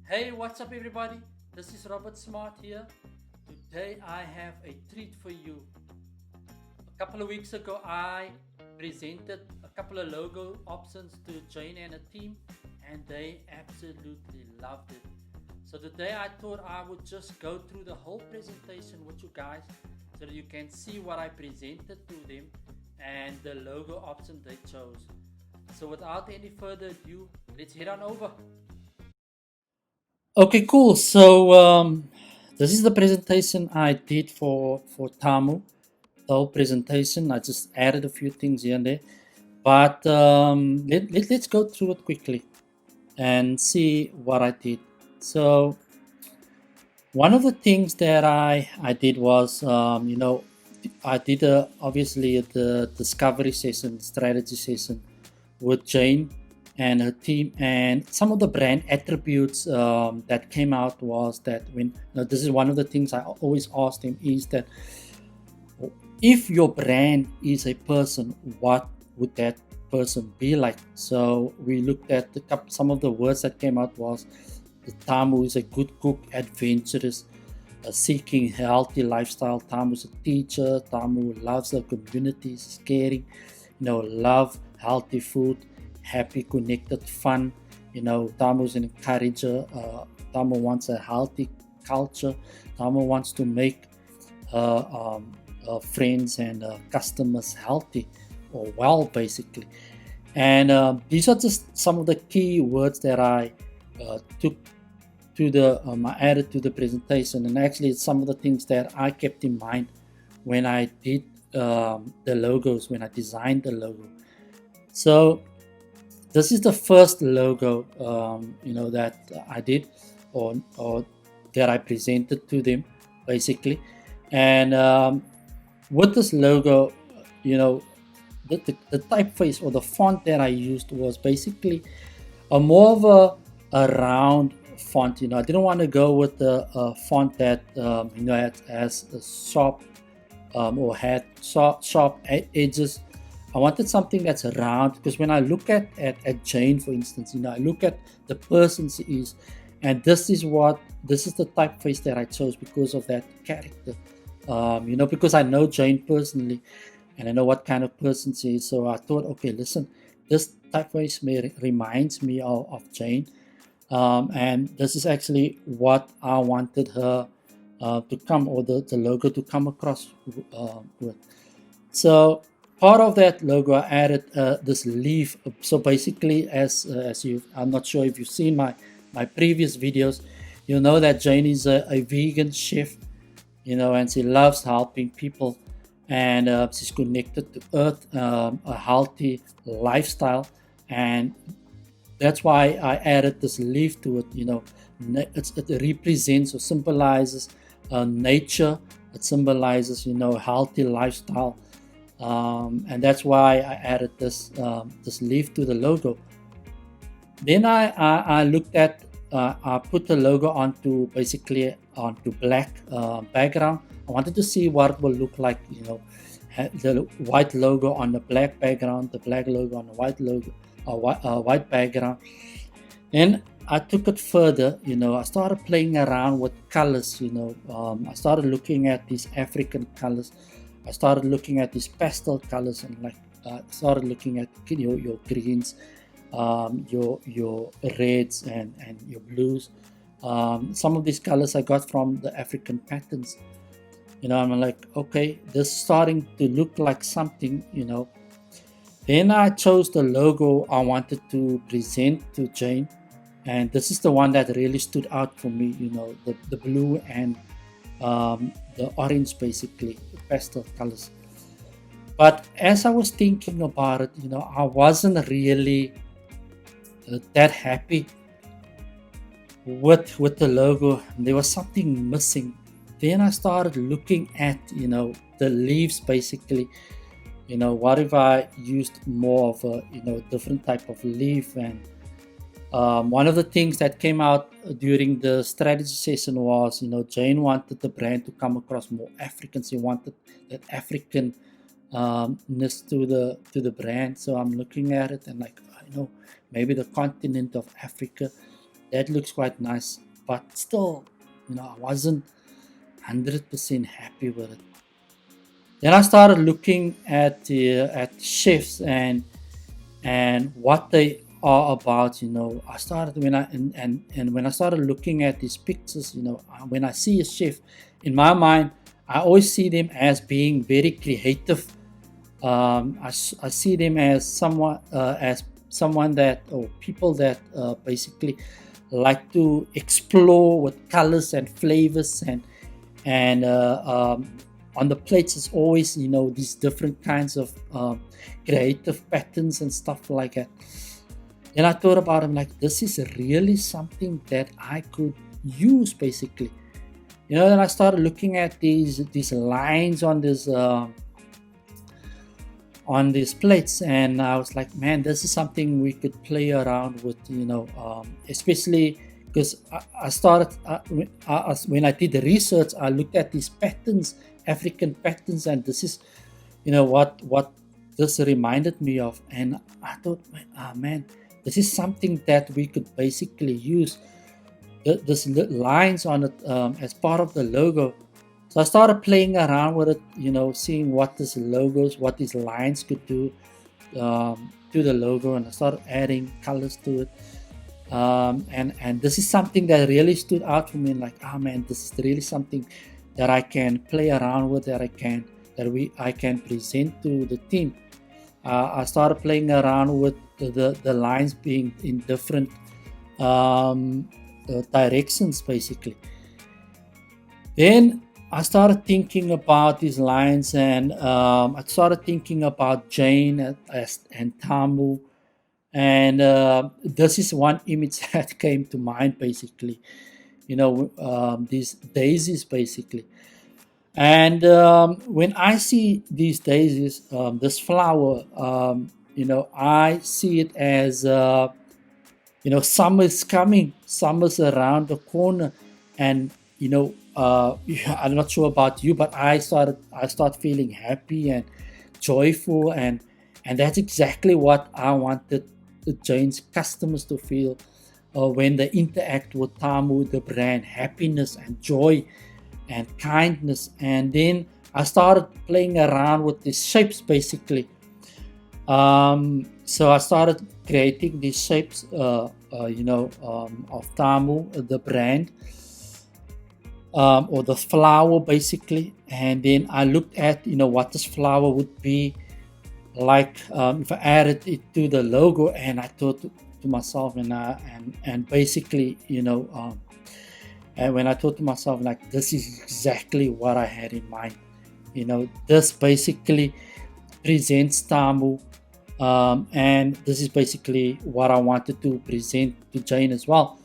Hey, what's up, everybody? This is Robert Smart here. Today, I have a treat for you. A couple of weeks ago, I presented a couple of logo options to Jane and her team, and they absolutely loved it. So, today, I thought I would just go through the whole presentation with you guys so that you can see what I presented to them and the logo option they chose. So, without any further ado, let's head on over. Okay, cool. So this is the presentation I did for Tamu. The whole presentation. I just added a few things here and there, but let's go through it quickly and see what I did. So one of the things that I did was I did obviously the discovery session, strategy session with Jane and her team, and some of the brand attributes that came out was that this is one of the things I always ask them is that if your brand is a person, what would that person be like? So we looked at some of the words that came out was the Tamu is a good cook, adventurous, seeking healthy lifestyle. Tamu is a teacher. Tamu loves the community, is caring, love healthy food, happy, connected, fun. Tamu is an encourager. Tamu wants a healthy culture. Tamu wants to make friends and customers healthy or well, basically. And these are just some of the key words that I took to the I added to the presentation, and actually it's some of the things that I kept in mind when I did the logos, when I designed the logo. So this is the first logo that I did or that I presented to them, basically. And with this logo, you know the typeface or the font that I used was basically a more of a round font. I didn't want to go with a font that has a sharp or had sharp edges. I wanted something that's round because when I look at Jane, for instance, I look at the person she is, and this is the typeface that I chose because of that character. Because I know Jane personally and I know what kind of person she is. So I thought, okay, listen, this typeface reminds me of Jane. And this is actually what I wanted her to come, or the logo to come across with. So part of that logo, I added this leaf. So basically, as you, I'm not sure if you've seen my previous videos, you know that Jane is a vegan chef, and she loves helping people, and she's connected to Earth, a healthy lifestyle, and that's why I added this leaf to it. It represents or symbolizes nature. It symbolizes, healthy lifestyle, and that's why I added this leaf to the logo. Then I looked at I put the logo onto basically onto black background. I wanted to see what it will look like. The white logo on the black background, the black logo on the white logo, white background. Then I took it further. I started playing around with colors. I started looking at these African colors. I started looking at these pastel colors, and started looking at your greens, your reds, and your blues. Some of these colors I got from the African patterns. I'm like, okay, this is starting to look like something. Then I chose the logo I wanted to present to Jane, and this is the one that really stood out for me. The blue and the orange, basically the pastel colors. But as I was thinking about it, I wasn't really that happy with the logo. There was something missing. Then I started looking at the leaves, basically. What if I used more of a different type of leaf? And one of the things that came out during the strategy session was, Jane wanted the brand to come across more African. She wanted that African ness to the brand. So I'm looking at it and like, maybe the continent of Africa. that looks quite nice, but still, I wasn't 100% happy with it. Then I started looking at chefs and what they are about. I started when I and when I started looking at these pictures, when I see a chef, in my mind, I always see them as being very creative. I see them as someone that, or people that basically like to explore with colors and flavors, and on the plates is always these different kinds of creative patterns and stuff like that. Then I thought about it, like, this is really something that I could use basically. Then I started looking at these lines on these plates, and I was like, man, this is something we could play around with, especially because I started when I did the research, I looked at these patterns, African patterns, and this is what this reminded me of. And I thought, man, this is something that we could basically use this lines on it as part of the logo. So I started playing around with it, seeing what what these lines could do to the logo, and I started adding colors to it. And this is something that really stood out for me. Like, man, this is really something that I can play around with, that I can present to the team. I started playing around with the lines being in different directions, basically. Then I started thinking about these lines, and I started thinking about Jane and Tamu, and this is one image that came to mind, basically. These daisies, basically. And when I see these daisies, this flower, I see it as summer's coming, summer's around the corner, and I'm not sure about you, but I start feeling happy and joyful, and that's exactly what I wanted the Jane's customers to feel when they interact with Tamu, the brand, happiness and joy and kindness. And then I started playing around with these shapes, basically. So I started creating these shapes, of Tamu, the brand, or the flower, basically. And then I looked at what this flower would be like if I added it to the logo, and I thought to myself, and basically, and when I thought to myself, like, this is exactly what I had in mind. This basically presents Tamu, and this is basically what I wanted to present to Jane as well.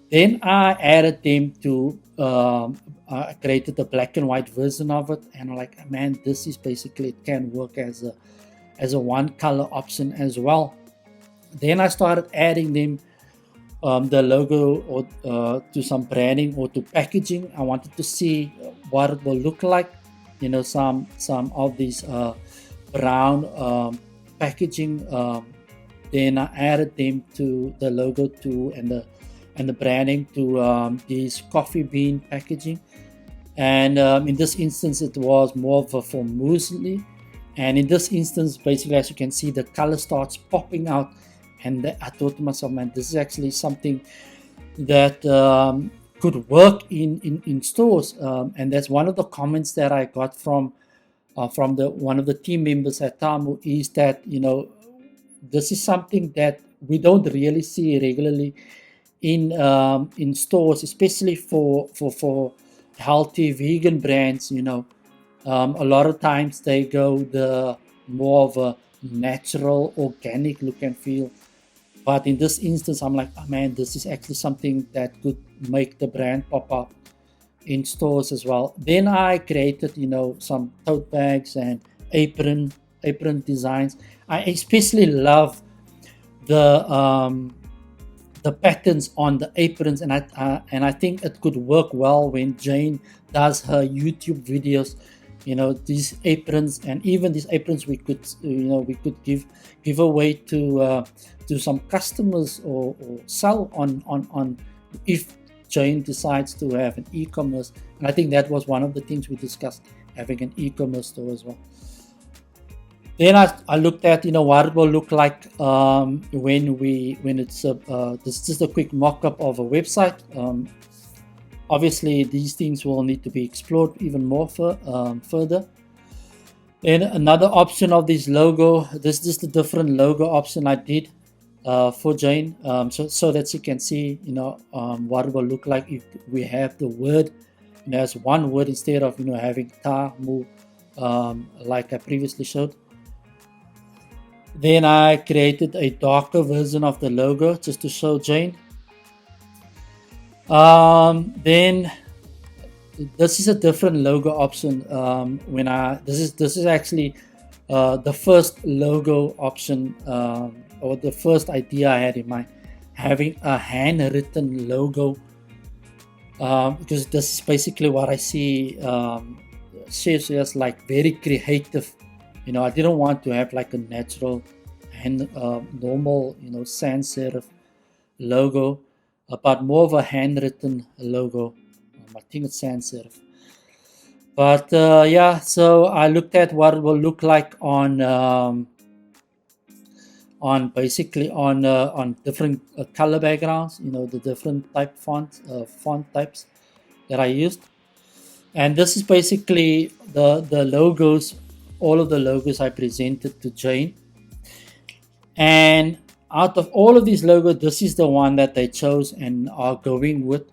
Then I added them to, I created a black and white version of it, and I'm like, man, this is basically, it can work as a one color option as well. Then I started adding them, the logo, or to some branding or to packaging. I wanted to see what it will look like. Some of these brown packaging. Then I added them to the logo too, and the branding to these coffee bean packaging. And in this instance, it was more of a for muesli. And in this instance, basically, as you can see, the color starts popping out. And I thought to myself, man, this is actually something that could work in stores. And that's one of the comments that I got from one of the team members at Tamu, is that this is something that we don't really see regularly in stores, especially for healthy vegan brands. A lot of times they go the more of a natural, organic look and feel. But in this instance, I'm like, oh man, this is actually something that could make the brand pop up in stores as well. Then I created, some tote bags and apron designs. I especially love the patterns on the aprons, and I think it could work well when Jane does her YouTube videos. these aprons, and even these aprons we could give away to some customers, or sell on if Jane decides to have an e-commerce. And I think that was one of the things we discussed, having an e-commerce store as well. Then I looked at what it will look like when it's this is just a quick mock-up of a website. Obviously, these things will need to be explored even more further. Then another option of this logo. This is just a different logo option I did for Jane, so that you can see what it will look like if we have the word as one word instead of having Tamu, like I previously showed. Then I created a darker version of the logo just to show Jane. Then this is a different logo option. This is actually the first logo option, or the first idea I had in mind, having a handwritten logo, because this is basically what I see shares as like very creative. I didn't want to have like a natural and normal, sans serif logo, but more of a handwritten logo. I think it's sans serif. But yeah, so I looked at what it will look like on basically on different color backgrounds. The different font types that I used, and this is basically the logos. All of the logos I presented to Jane, and out of all of these logos, this is the one that they chose and are going with.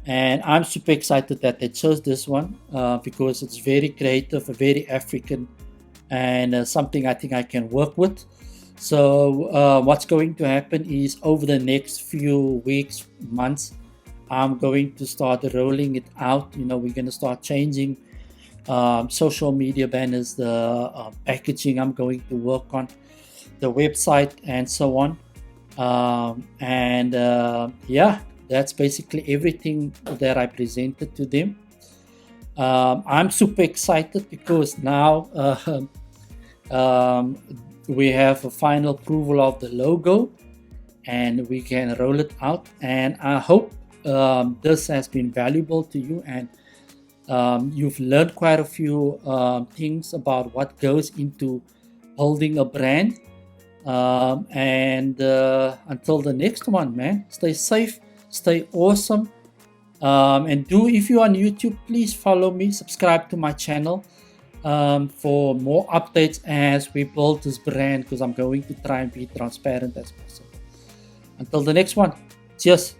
And I'm super excited that they chose this one, because it's very creative, very African, and something I think I can work with. So what's going to happen is, over the next few weeks, months, I'm going to start rolling it out. We're going to start changing social media banners, the packaging I'm going to work on, the website, and so on. Yeah, that's basically everything that I presented to them. I'm super excited because now we have a final approval of the logo, and we can roll it out. And I hope this has been valuable to you, and you've learned quite a few things about what goes into building a brand. And until the next one, man, stay safe, stay awesome. And if you're on YouTube, please follow me, subscribe to my channel for more updates as we build this brand, because I'm going to try and be transparent as possible. Until the next one, cheers.